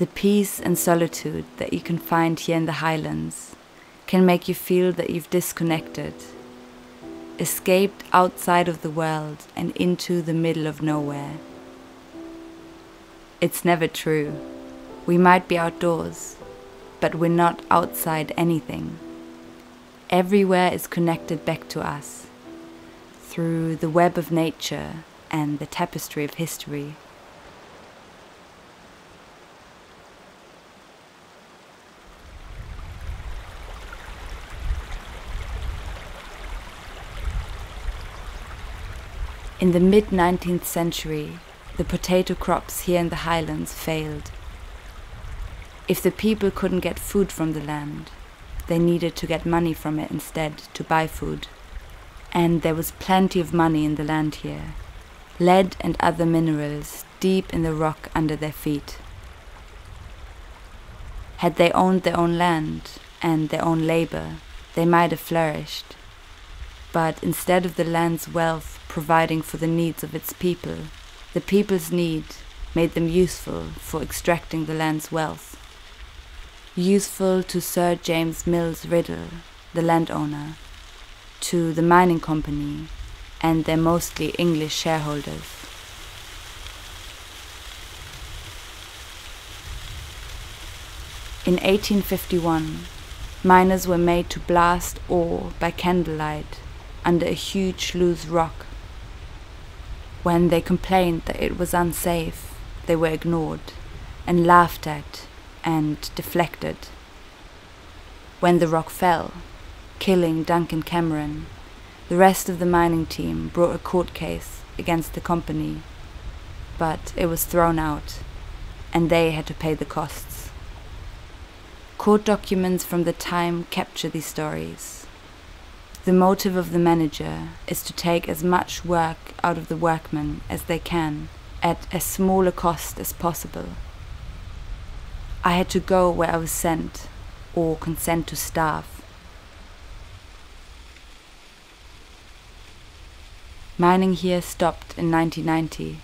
The peace and solitude that you can find here in the highlands can make you feel that you've disconnected, escaped outside of the world and into the middle of nowhere. It's never true. We might be outdoors, but we're not outside anything. Everywhere is connected back to us, through the web of nature and the tapestry of history. In the mid-19th century, the potato crops here in the highlands failed. If the people couldn't get food from the land, they needed to get money from it instead to buy food. And there was plenty of money in the land here, lead and other minerals deep in the rock under their feet. Had they owned their own land and their own labor, they might have flourished. But instead of the land's wealth providing for the needs of its people, the people's need made them useful for extracting the land's wealth. Useful to Sir James Mills Riddle, the landowner, to the mining company and their mostly English shareholders. In 1851, miners were made to blast ore by candlelight under a huge loose rock. When they complained that it was unsafe, they were ignored and laughed at and deflected. When the rock fell, killing Duncan Cameron, the rest of the mining team brought a court case against the company, but it was thrown out, and they had to pay the costs. Court documents from the time capture these stories. The motive of the manager is to take as much work out of the workmen as they can, at as small a cost as possible. I had to go where I was sent, or consent to starve. Mining here stopped in 1990.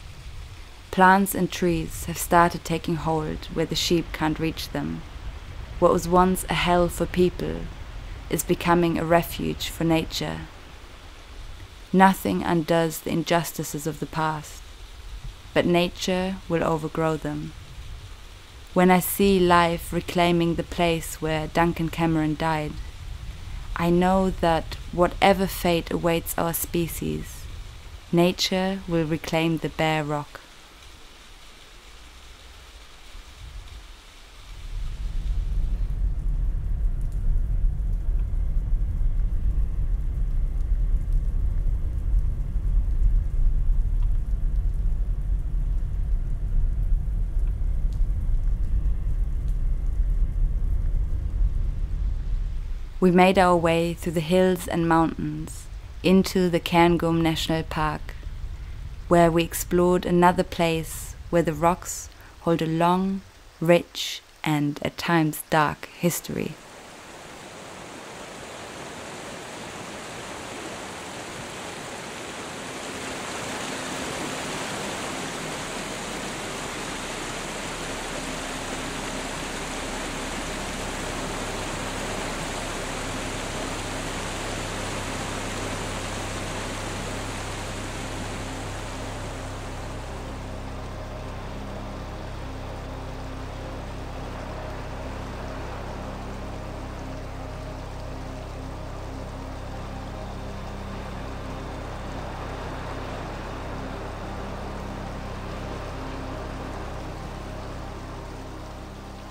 Plants and trees have started taking hold where the sheep can't reach them. What was once a hell for people is becoming a refuge for nature. Nothing undoes the injustices of the past, but nature will overgrow them. When I see life reclaiming the place where Duncan Cameron died, I know that whatever fate awaits our species, nature will reclaim the bare rock. We made our way through the hills and mountains into the Cairngorm National Park, where we explored another place where the rocks hold a long, rich, and at times dark history.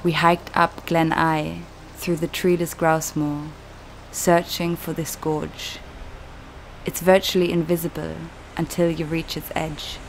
We hiked up Glen Eye through the treeless grouse moor, searching for this gorge. It's virtually invisible until you reach its edge.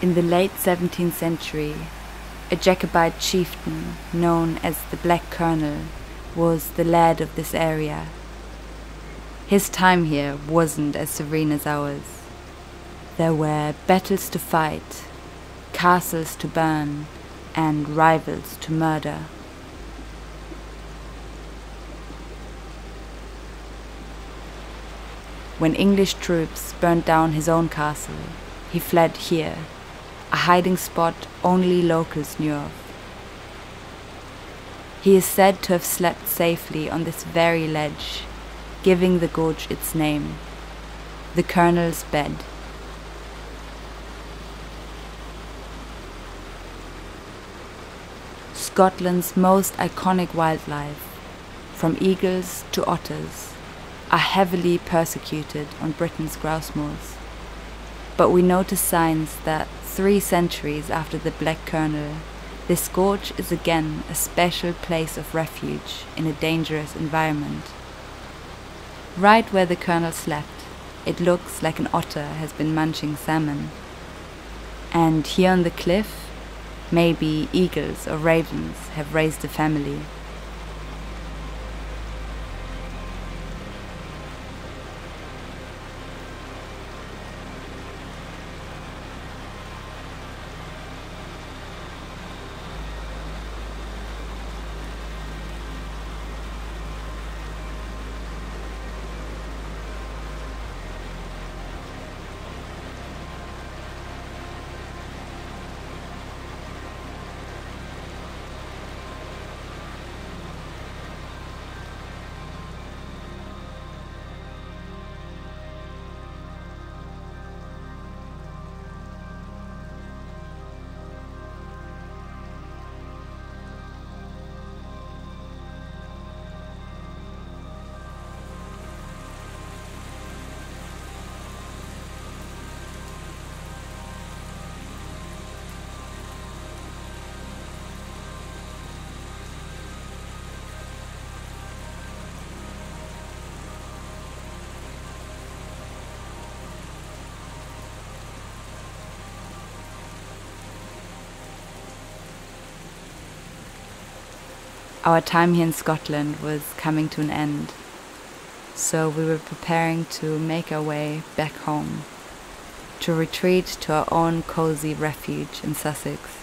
In the late 17th century, a Jacobite chieftain known as the Black Colonel was the laird of this area. His time here wasn't as serene as ours. There were battles to fight, castles to burn, and rivals to murder. When English troops burned down his own castle, he fled here, a hiding spot only locals knew of. He is said to have slept safely on this very ledge, giving the gorge its name, the Colonel's Bed. Scotland's most iconic wildlife, from eagles to otters, are heavily persecuted on Britain's grouse moors. But we notice signs that 3 centuries after the Black Colonel, this gorge is again a special place of refuge in a dangerous environment. Right where the Colonel slept, it looks like an otter has been munching salmon. And here on the cliff, maybe eagles or ravens have raised a family. Our time here in Scotland was coming to an end, so we were preparing to make our way back home, to retreat to our own cozy refuge in Sussex.